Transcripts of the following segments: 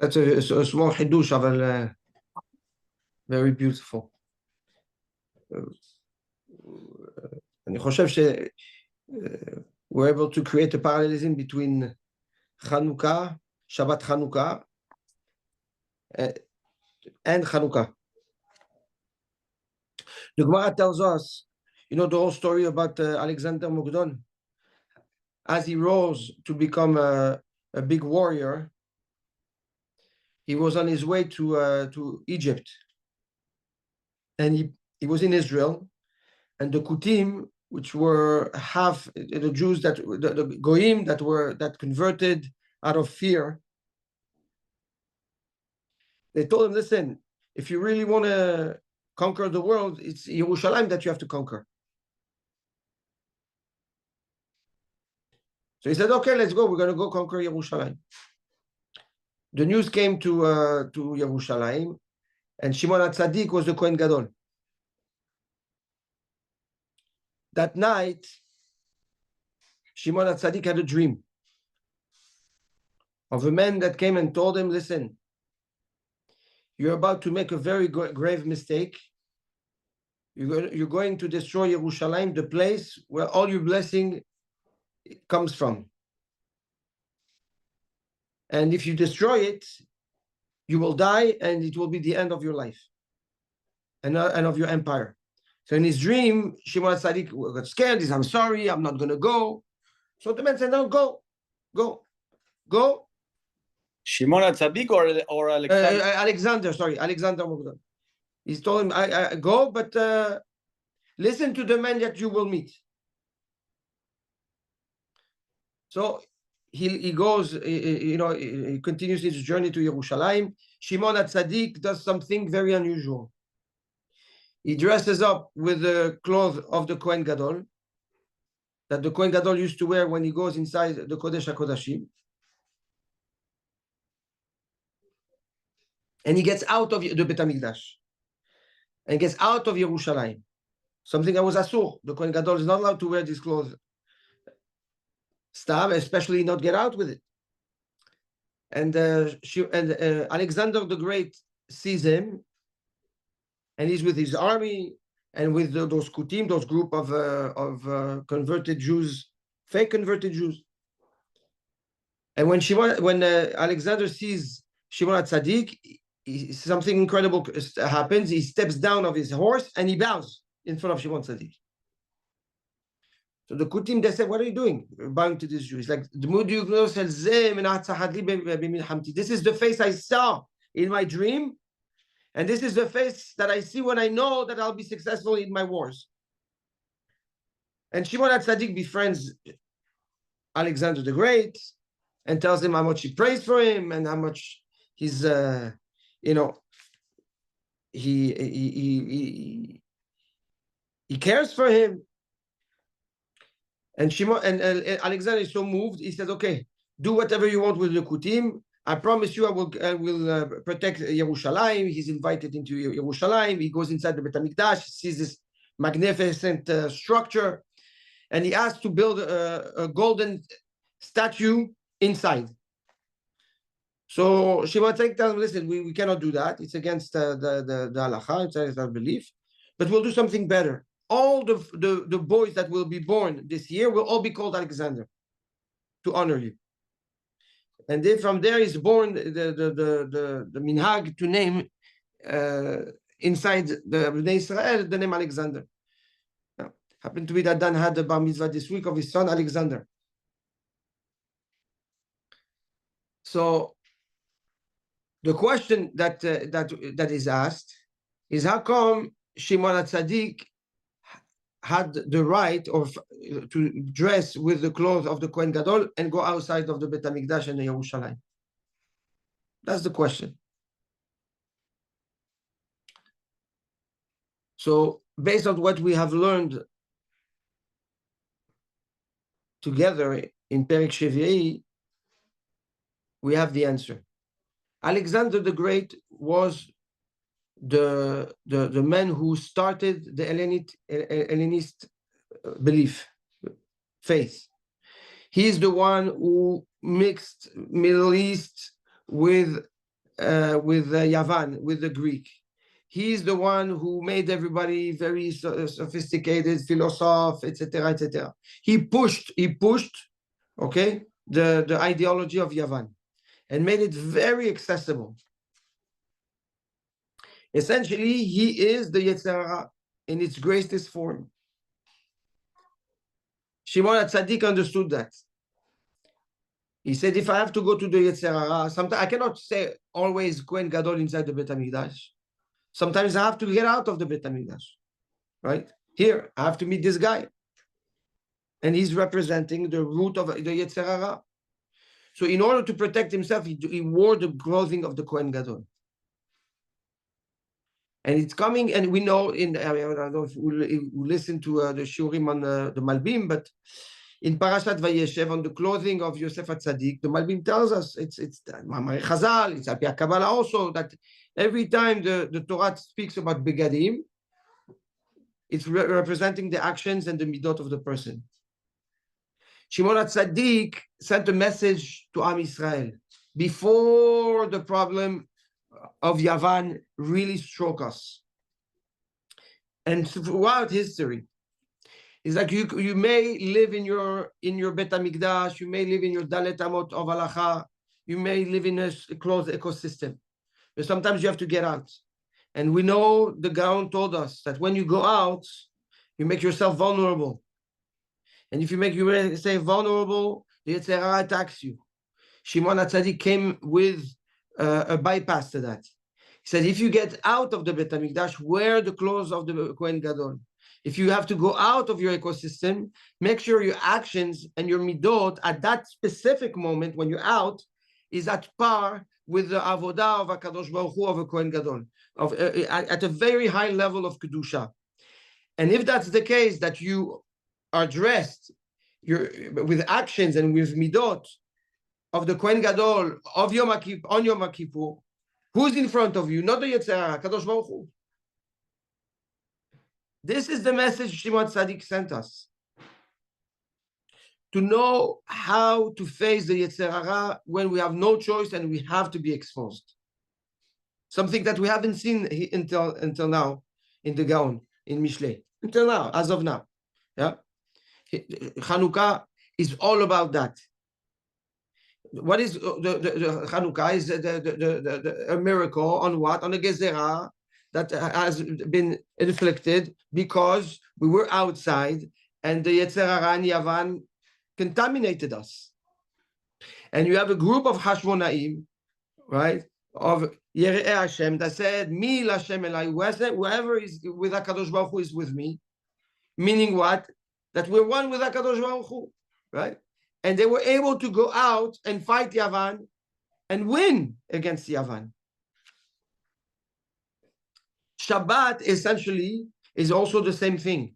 That's a small חידוש, אבל very beautiful. אני חושב ש we're able to create a parallelism between Chanukah, Shabbat Chanukah, and Chanukah. The Gemara tells us, you know, the whole story about Alexander Mokdon. As he rose to become a big warrior, he was on his way to Egypt. And he was in Israel, and the Kutim, which were half the Jews, that the Goyim that converted out of fear, they told him, listen, if you really want to conquer the world, it's Yerushalayim that you have to conquer. So he said, okay, let's go. We're going to go conquer Yerushalayim. The news came to Yerushalayim, and Shimon HaTzadik was the Kohen Gadol. That night, Shimon HaTzadik had a dream of a man that came and told him, listen, you're about to make a very grave mistake. You're going to destroy Yerushalayim, the place where all your blessing comes from. And if you destroy it, you will die, and it will be the end of your life and of your empire. So in his dream, Shimon HaTzadik got scared. He said, I'm sorry, I'm not going to go. So the man said, no, go. Shimon HaTzadik or Alexander? Alexander Mokdon. He told him, I go, but listen to the man that you will meet. So he goes, he continues his journey to Yerushalayim. Shimon HaTzadik does something very unusual. He dresses up with the clothes of the Kohen Gadol that the Kohen Gadol used to wear when he goes inside the Kodesh HaKodashim. And he gets out of the Bet HaMikdash and gets out of Yerushalayim. Something that was asur. The Kohen Gadol is not allowed to wear these clothes. Especially not get out with it. And Alexander the Great sees him, and he's with his army and with those Kutim, those group of converted Jews, fake converted Jews. And when Alexander sees Shimon HaTzadik, something incredible happens. He steps down of his horse and he bows in front of Shimon HaTzadik. So the Kutim, they said, what are you doing? Bowing to this Jew. He's like, this is the face I saw in my dream, and this is the face that I see when I know that I'll be successful in my wars. And Shimon HaTzadik befriends Alexander the Great and tells him how much he prays for him and how much he's, he cares for him. And Alexander is so moved, he says, okay, do whatever you want with the Kutim. I promise you I will protect Yerushalayim. He's invited into Yerushalayim. He goes inside the Bet HaMikdash, sees this magnificent structure, and he asks to build a golden statue inside. So Shimon HaTzadik tells him, listen, we cannot do that. It's against the halacha, it's against our belief, but we'll do something better. All the boys that will be born this year will all be called Alexander to honor you. And then from there is born the minhag to name inside the Bnei Israel the name Alexander. Now, happened to be that Dan had the bar mitzvah this week of his son Alexander. So the question that is asked is, how come Shimon HaTzadik had the right to dress with the clothes of the Kohen Gadol and go outside of the Bet HaMikdash and the Yerushalayim? That's the question. So based on what we have learned together in Perek Shevi'i, we have the answer. Alexander the Great was the man who started the Hellenist belief, faith. He is the one who mixed Middle East with Yavan, with the Greek. He's the one who made everybody very sophisticated, philosopher, etc., etc. He pushed, okay, the ideology of Yavan and made it very accessible. Essentially, he is the Yetzer Hara in its greatest form. Shimon HaTzadik understood that. He said, if I have to go to the Yetzer Hara, sometimes I cannot say always Kohen Gadol inside the Beit HaMikdash. Sometimes I have to get out of the Beit HaMikdash, right? Here, I have to meet this guy. And he's representing the root of the Yetzer Hara. So in order to protect himself, he wore the clothing of the Kohen Gadol. And it's coming, and we know I don't know if we listen to the Shurim on the Malbim, but in Parashat Vayeshev, on the clothing of Yosef HaTzadik, the Malbim tells us, it's Mamar Chazal, it's Apia Kabbalah also, that every time the Torah speaks about Begadim, it's representing the actions and the midot of the person. Shimon HaTzadik sent a message to Am Yisrael before the problem of Yavan really struck us. And throughout history, it's like you may live in your Beit HaMikdash, you may live in your Dalet Amot of Halacha, you may live in a closed ecosystem, but sometimes you have to get out. And we know the Gaon told us that when you go out, you make yourself vulnerable. And if you make yourself vulnerable, the Yetzer Hara attacks you. Shimon HaTzadik came with a bypass to that. He said, if you get out of the Beit HaMikdash, wear the clothes of the Kohen Gadol. If you have to go out of your ecosystem, make sure your actions and your midot at that specific moment when you're out is at par with the avodah of HaKadosh Baruch Hu of a Kohen Gadol, at a very high level of Kedusha. And if that's the case, that you are dressed with actions and with midot of the Kohen Gadol of Yom Kippur, on Yom Kippur, who's in front of you? Not the Yetzer Hara, Kadosh Baruch Hu. This is the message Shimon HaTzadik sent us. To know how to face the Yetzer Hara when we have no choice and we have to be exposed. Something that we haven't seen until now in the Gaon, in Mishlei. Until now, as of now. Yeah. Chanukah is all about that. What is the Chanukah? Is a miracle on what? On a gezerah that has been inflicted because we were outside and the Yetzer Hara and Yavan contaminated us. And you have a group of Hashmonaim, right, of Yerei Hashem that said, Mi Lashem Elai, whoever is with HaKadosh Baruch Hu is with me. Meaning what? That we're one with HaKadosh Baruch Hu, right? And they were able to go out and fight Yavan and win against Yavan. Shabbat essentially is also the same thing.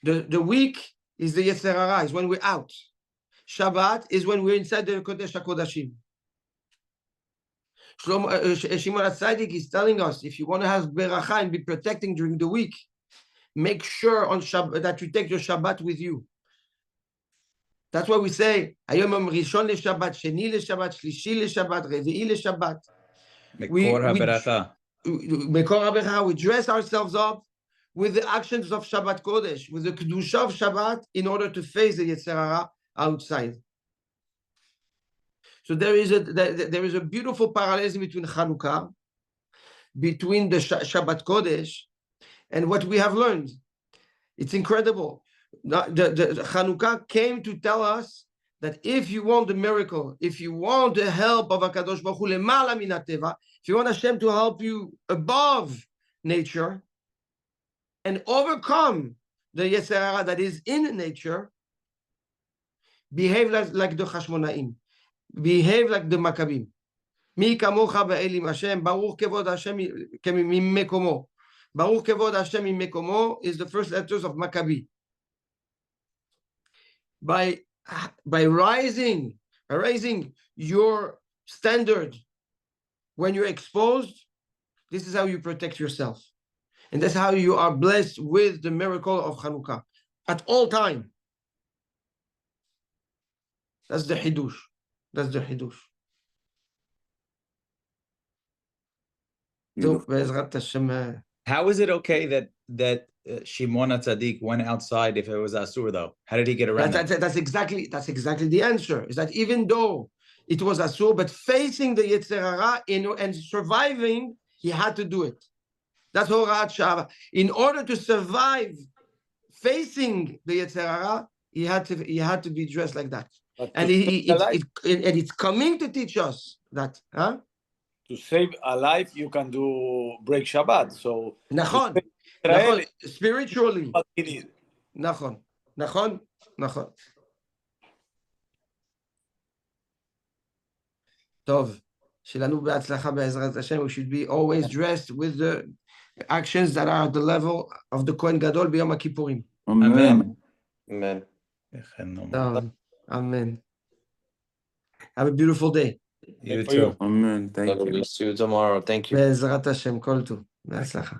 The week is the Yetzer Hara, is when we're out. Shabbat is when we're inside the Kodesh HaKodashim. Shimon HaTzadik is telling us, if you want to have beracha and be protecting during the week, make sure on Shabbat that you take your Shabbat with you. That's why we say, Hayom Yom Rishon leShabbat, Sheni leShabbat, Shlishi leShabbat, Revi'i leShabbat. Mekor HaBeracha. We dress ourselves up with the actions of Shabbat Kodesh, with the Kedusha of Shabbat, in order to face the Yetzer Hara outside. So there is a beautiful parallelism between Chanukah, between the Shabbat Kodesh, and what we have learned. It's incredible. The Chanukah came to tell us that if you want the miracle, if you want the help of HaKadosh Baruch Hu, lemala min hateva, if you want Hashem to help you above nature and overcome the Yetzer Hara that is in nature, behave like the Hashmonaim, behave like the Maccabim. Mi kamocha be'elim Hashem, Baruch kevod Hashem mimekomo. Baruch kevod Hashem mimekomo is the first letters of Maccabi. By raising your standard when you're exposed, this is how you protect yourself. And that's how you are blessed with the miracle of Chanukah at all time. That's the Hidush. That's the Hidush. טוב, בעזרת השם. How is it okay that Shimon HaTzadik went outside if it was Asur though? How did he get around that? That's exactly the answer. Is that even though it was Asur, but facing the Yetzer Hara and surviving, he had to do it. That's Horat Shava. In order to survive facing the Yetzer Hara, he had to be dressed like that. And it's coming to teach us that, huh? To save a life, you can break Shabbat. So, נכון, spiritually. נכון. טוב, שלנו בהצלחה בעזרת השם. We should be always dressed with the actions that are at the level of the Kohen Gadol ביום הכיפורים. Amen. טוב, amen. Have a beautiful day. You too. Amen. Thank you. See you tomorrow. Thank you. בעזרת השם, כל טוב. בהצלחה.